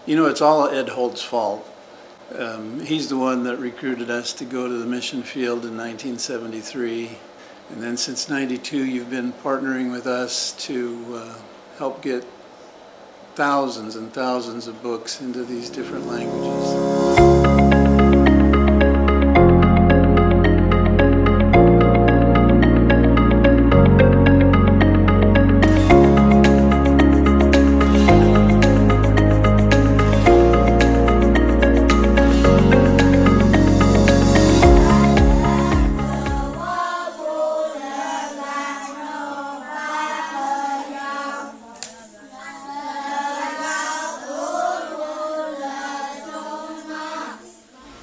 You know, it's all Ed Holt's fault. He's the one that recruited us to go to the mission field in 1973. And then since 92, you've been partnering with us to help get thousands and thousands of books into these different languages.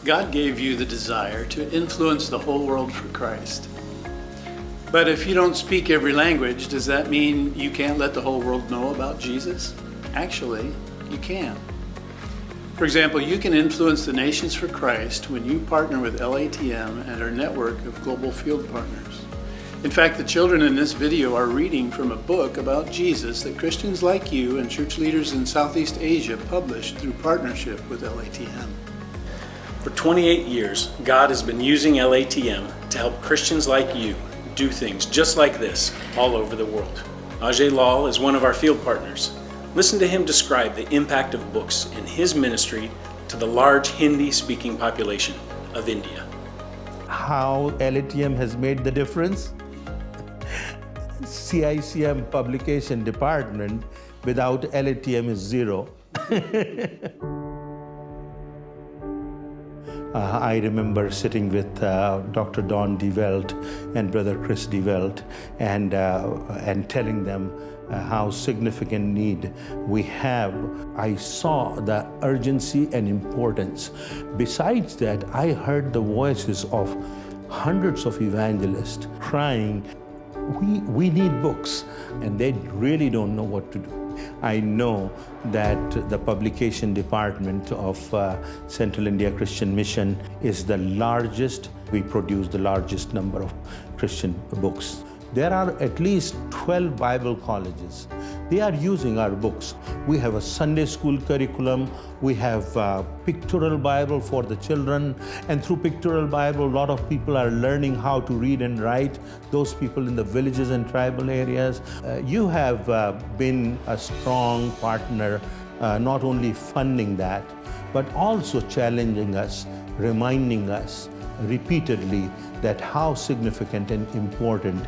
God gave you the desire to influence the whole world for Christ. But if you don't speak every language, does that mean you can't let the whole world know about Jesus? Actually, you can. For example, you can influence the nations for Christ when you partner with LATM and our network of global field partners. In fact, the children in this video are reading from a book about Jesus that Christians like you and church leaders in Southeast Asia published through partnership with LATM. For 28 years, God has been using LATM to help Christians like you do things just like this all over the world. Ajay Lal is one of our field partners. Listen to him describe the impact of books in his ministry to the large Hindi-speaking population of India. How LATM has made the difference? CICM publication department without LATM is zero. I remember sitting with Dr. Don DeWelt and Brother Chris DeWelt and telling them how significant need we have. I saw the urgency and importance. Besides that, I heard the voices of hundreds of evangelists crying, we need books, and they really don't know what to do. I know that the publication department of Central India Christian Mission is the largest. We produce the largest number of Christian books. There are at least 12 Bible colleges. They are using our books. We have a Sunday school curriculum. We have a pictorial Bible for the children. And through pictorial Bible, a lot of people are learning how to read and write, those people in the villages and tribal areas. You have been a strong partner, not only funding that, but also challenging us, reminding us repeatedly that how significant and important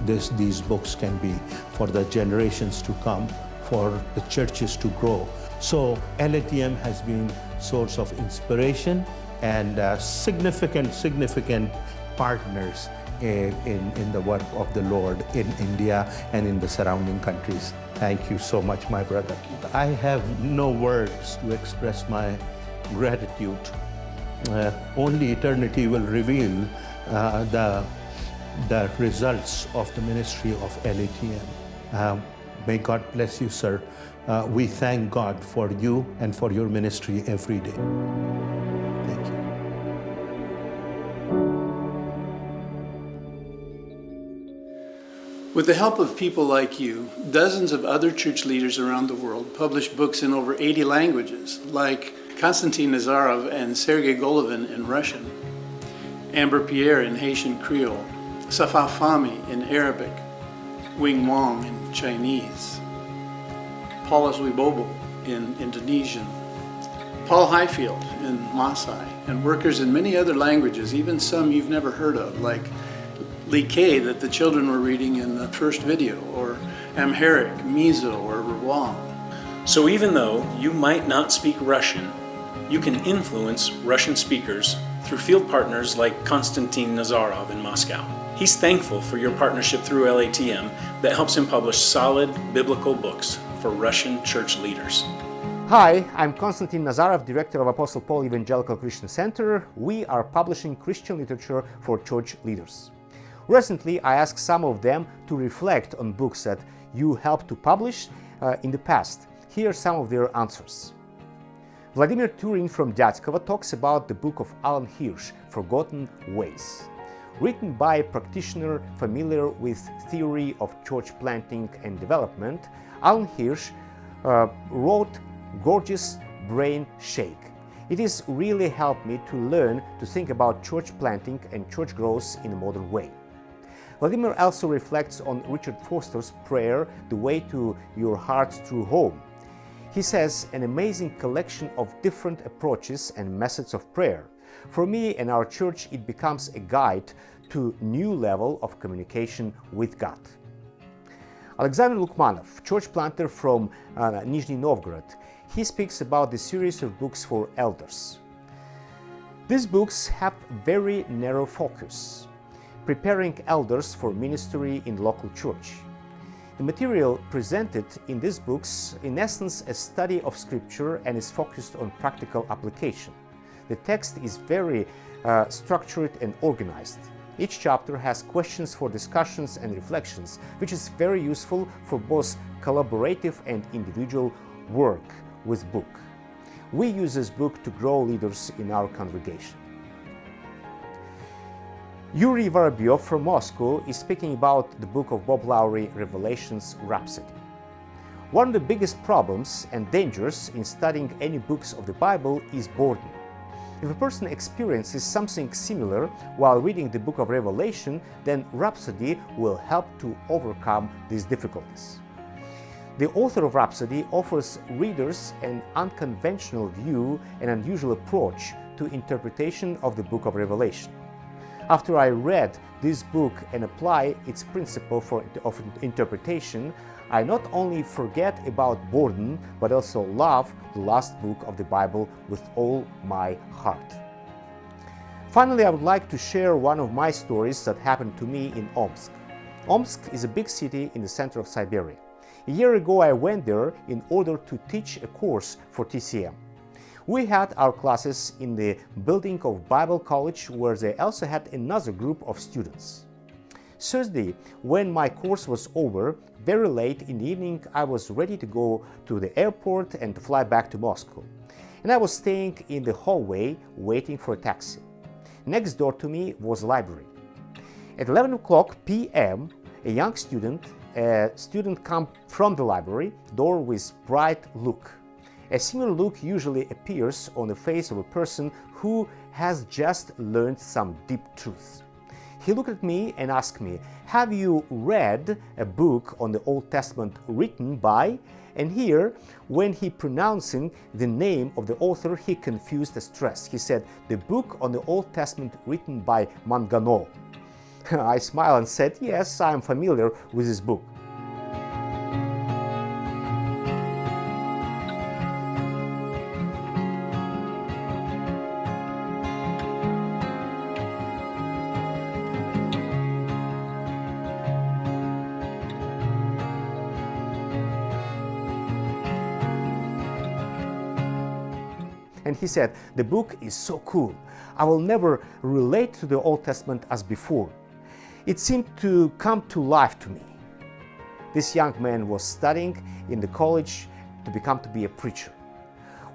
these books can be for the generations to come, for the churches to grow. So LATM has been source of inspiration and significant partners in the work of the Lord in India and in the surrounding countries. Thank you so much, my brother. I have no words to express my gratitude. Only eternity will reveal the results of the ministry of LATM. May God bless you, sir. We thank God for you and for your ministry every day. Thank you. With the help of people like you, dozens of other church leaders around the world publish books in over 80 languages, like Konstantin Nazarov and Sergei Golovin in Russian, Amber Pierre in Haitian Creole, Safa Fahmy in Arabic, Wing Wong in Chinese, Paulus Wibowo in Indonesian, Paul Highfield in Maasai, and workers in many other languages, even some you've never heard of, like Like that the children were reading in the first video, or Amharic, Mizo, or Rawang. So even though you might not speak Russian, you can influence Russian speakers through field partners like Konstantin Nazarov in Moscow. He's thankful for your partnership through LATM that helps him publish solid biblical books for Russian church leaders. Hi, I'm Konstantin Nazarov, Director of Apostle Paul Evangelical Christian Center. We are publishing Christian literature for church leaders. Recently, I asked some of them to reflect on books that you helped to publish in the past. Here are some of their answers. Vladimir Turin from Dyatkovo talks about the book of Alan Hirsch, Forgotten Ways. Written by a practitioner familiar with theory of church planting and development, Alan Hirsch wrote gorgeous brain shake. It has really helped me to learn to think about church planting and church growth in a modern way. Vladimir also reflects on Richard Foster's prayer, The Way to Your Heart's True Home. He says an amazing collection of different approaches and methods of prayer. For me and our church, it becomes a guide to new level of communication with God. Alexander Lukmanov, church planter from Nizhny Novgorod, he speaks about the series of books for elders. These books have very narrow focus, preparing elders for ministry in local church. The material presented in these books, in essence, a study of Scripture and is focused on practical application. The text is very structured and organized. Each chapter has questions for discussions and reflections, which is very useful for both collaborative and individual work with book. We use this book to grow leaders in our congregation. Yuri Vorobyov from Moscow is speaking about the book of Bob Lowry, Revelation's Rhapsody. One of the biggest problems and dangers in studying any books of the Bible is boredom. If a person experiences something similar while reading the book of Revelation, then Rhapsody will help to overcome these difficulties. The author of Rhapsody offers readers an unconventional view and unusual approach to interpretation of the book of Revelation. After I read this book and apply its principle of interpretation, I not only forget about boredom, but also love the last book of the Bible with all my heart. Finally, I would like to share one of my stories that happened to me in Omsk. Omsk is a big city in the center of Siberia. A year ago, I went there in order to teach a course for TCM. We had our classes in the building of Bible College, where they also had another group of students. Thursday, when my course was over, very late in the evening, I was ready to go to the airport and to fly back to Moscow. And I was staying in the hallway waiting for a taxi. Next door to me was a library. At 11 o'clock p.m., a young student came from the library door with bright look. A similar look usually appears on the face of a person who has just learned some deep truths. He looked at me and asked me, "Have you read a book on the Old Testament written by?" And here, when he pronouncing the name of the author, he confused the stress. He said, "The book on the Old Testament written by Mangano." I smiled and said, "Yes, I am familiar with this book." And he said, "The book is so cool. I will never relate to the Old Testament as before. It seemed to come to life to me." This young man was studying in the college to be a preacher.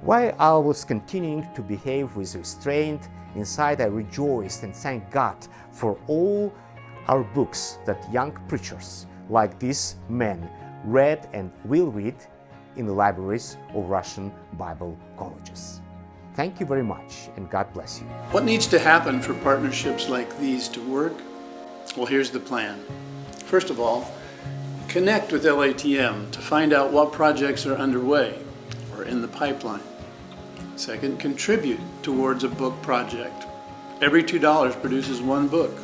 While I was continuing to behave with restraint, inside I rejoiced and thanked God for all our books that young preachers like this man read and will read in the libraries of Russian Bible colleges. Thank you very much, and God bless you. What needs to happen for partnerships like these to work? Well, here's the plan. First of all, connect with LATM to find out what projects are underway or in the pipeline. Second, contribute towards a book project. Every $2 produces one book.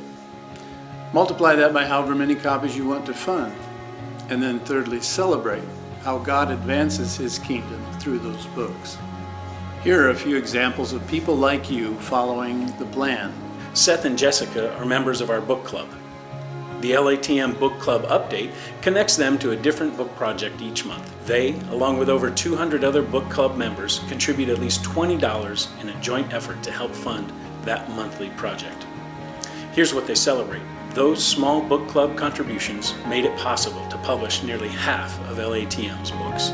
Multiply that by however many copies you want to fund. And then thirdly, celebrate how God advances His kingdom through those books. Here are a few examples of people like you following the plan. Seth and Jessica are members of our book club. The LATM Book Club update connects them to a different book project each month. They, along with over 200 other book club members, contribute at least $20 in a joint effort to help fund that monthly project. Here's what they celebrate. Those small book club contributions made it possible to publish nearly half of LATM's books.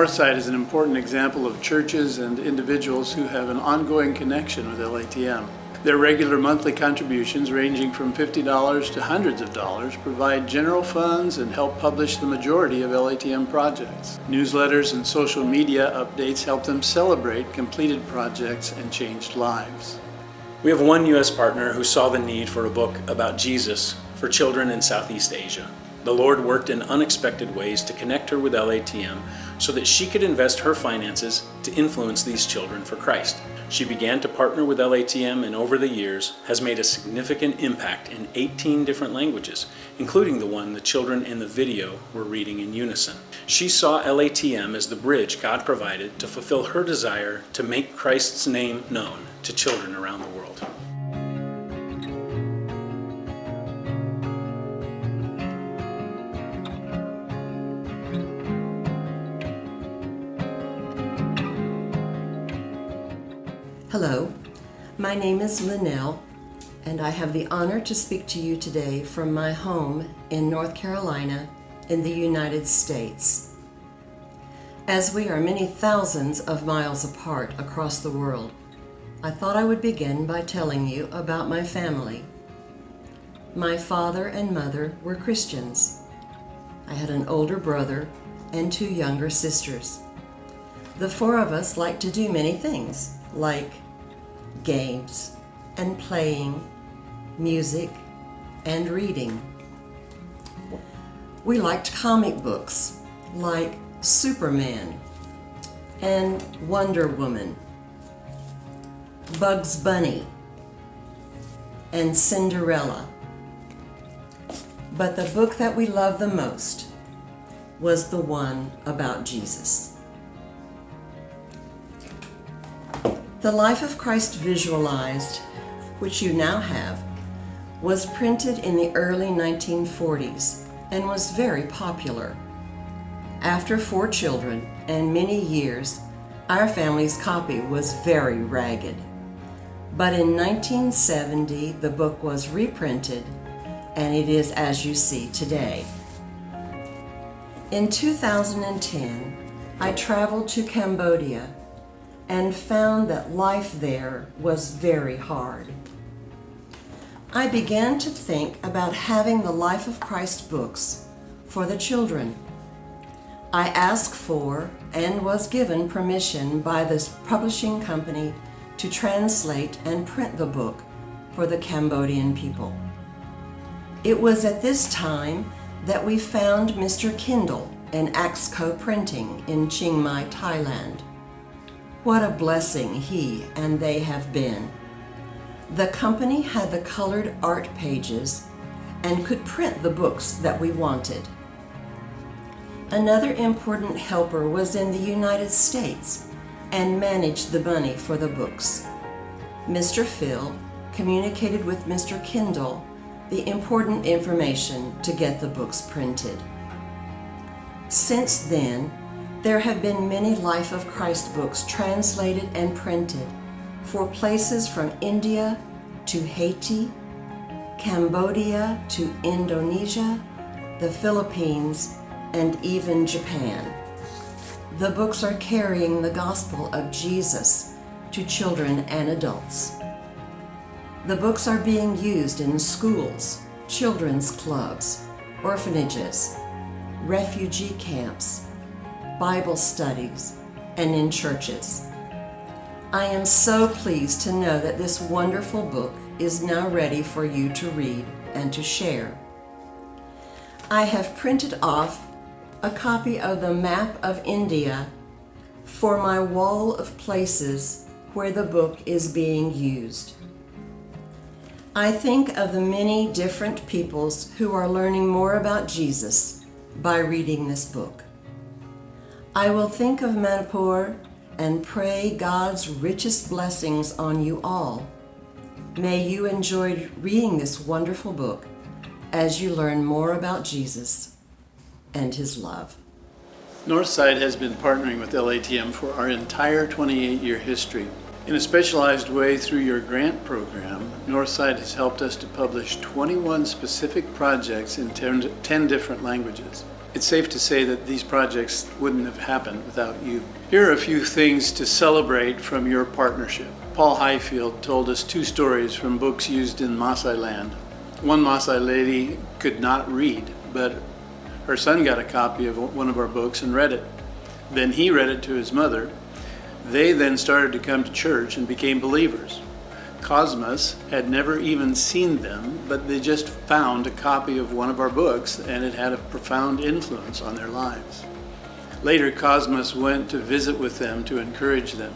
Northside is an important example of churches and individuals who have an ongoing connection with LATM. Their regular monthly contributions, ranging from $50 to hundreds of dollars, provide general funds and help publish the majority of LATM projects. Newsletters and social media updates help them celebrate completed projects and changed lives. We have one U.S. partner who saw the need for a book about Jesus for children in Southeast Asia. The Lord worked in unexpected ways to connect her with LATM so that she could invest her finances to influence these children for Christ. She began to partner with LATM and over the years has made a significant impact in 18 different languages, including the one the children in the video were reading in unison. She saw LATM as the bridge God provided to fulfill her desire to make Christ's name known to children around the world. Hello, my name is Linnell, and I have the honor to speak to you today from my home in North Carolina in the United States. As we are many thousands of miles apart across the world, I thought I would begin by telling you about my family. My father and mother were Christians. I had an older brother and 2 younger sisters. The 4 of us liked to do many things, like games and playing, music and reading. We liked comic books like Superman and Wonder Woman, Bugs Bunny and Cinderella. But the book that we loved the most was the one about Jesus. The Life of Christ Visualized, which you now have, was printed in the early 1940s and was very popular. After 4 children and many years, our family's copy was very ragged. But in 1970, the book was reprinted, and it is as you see today. In 2010, I traveled to Cambodia and found that life there was very hard. I began to think about having the Life of Christ books for the children. I asked for and was given permission by this publishing company to translate and print the book for the Cambodian people. It was at this time that we found Mr. Kindle and Axco Printing in Chiang Mai, Thailand. What a blessing he and they have been. The company had the colored art pages and could print the books that we wanted. Another important helper was in the United States and managed the money for the books. Mr. Phil communicated with Mr. Kindle the important information to get the books printed. Since then, there have been many Life of Christ books translated and printed for places from India to Haiti, Cambodia to Indonesia, the Philippines, and even Japan. The books are carrying the gospel of Jesus to children and adults. The books are being used in schools, children's clubs, orphanages, refugee camps, Bible studies, and in churches. I am so pleased to know that this wonderful book is now ready for you to read and to share. I have printed off a copy of the map of India for my wall of places where the book is being used. I think of the many different peoples who are learning more about Jesus by reading this book. I will think of Manipur and pray God's richest blessings on you all. May you enjoy reading this wonderful book as you learn more about Jesus and his love. Northside has been partnering with LATM for our entire 28-year history. In a specialized way through your grant program, Northside has helped us to publish 21 specific projects in 10 different languages. It's safe to say that these projects wouldn't have happened without you. Here are a few things to celebrate from your partnership. Paul Highfield told us 2 stories from books used in Maasai land. One Maasai lady could not read, but her son got a copy of one of our books and read it. Then he read it to his mother. They then started to come to church and became believers. Cosmas had never even seen them, but they just found a copy of one of our books, and it had a profound influence on their lives. Later, Cosmas went to visit with them to encourage them.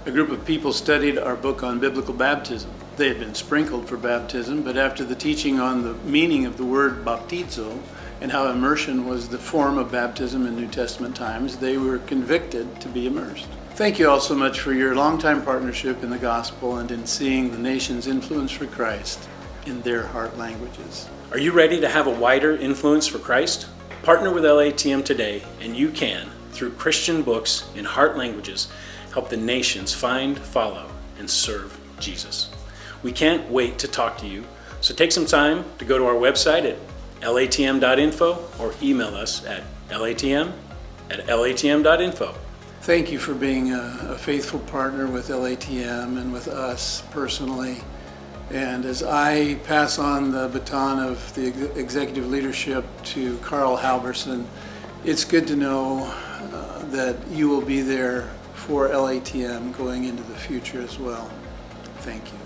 A group of people studied our book on biblical baptism. They had been sprinkled for baptism, but after the teaching on the meaning of the word baptizo and how immersion was the form of baptism in New Testament times, they were convicted to be immersed. Thank you all so much for your longtime partnership in the gospel and in seeing the nation's influence for Christ in their heart languages. Are you ready to have a wider influence for Christ? Partner with LATM today, and you can, through Christian books in heart languages, help the nations find, follow, and serve Jesus. We can't wait to talk to you, so take some time to go to our website at latm.info or email us at latm@latm.info. Thank you for being a faithful partner with LATM and with us personally. And as I pass on the baton of the executive leadership to Carl Halverson, it's good to know that you will be there for LATM going into the future as well. Thank you.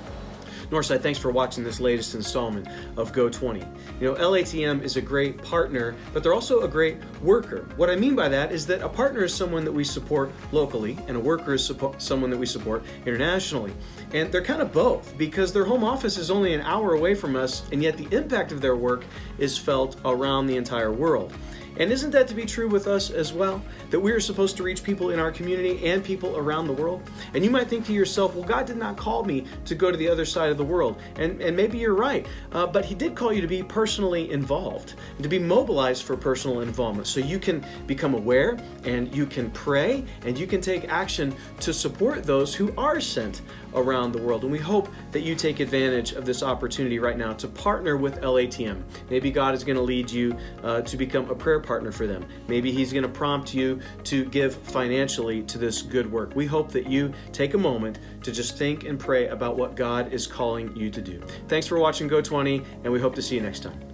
Northside, thanks for watching this latest installment of GO20. You know, LATM is a great partner, but they're also a great worker. What I mean by that is that a partner is someone that we support locally, and a worker is someone that we support internationally. And they're kind of both, because their home office is only an hour away from us, and yet the impact of their work is felt around the entire world. And isn't that to be true with us as well? That we are supposed to reach people in our community and people around the world? And you might think to yourself, well, God did not call me to go to the other side of the world. And maybe you're right, but He did call you to be personally involved, and to be mobilized for personal involvement. So you can become aware, and you can pray, and you can take action to support those who are sent around the world. And we hope that you take advantage of this opportunity right now to partner with LATM. Maybe God is going to lead you to become a prayer partner for them. Maybe He's going to prompt you to give financially to this good work. We hope that you take a moment to just think and pray about what God is calling you to do. Thanks for watching GO20, and we hope to see you next time.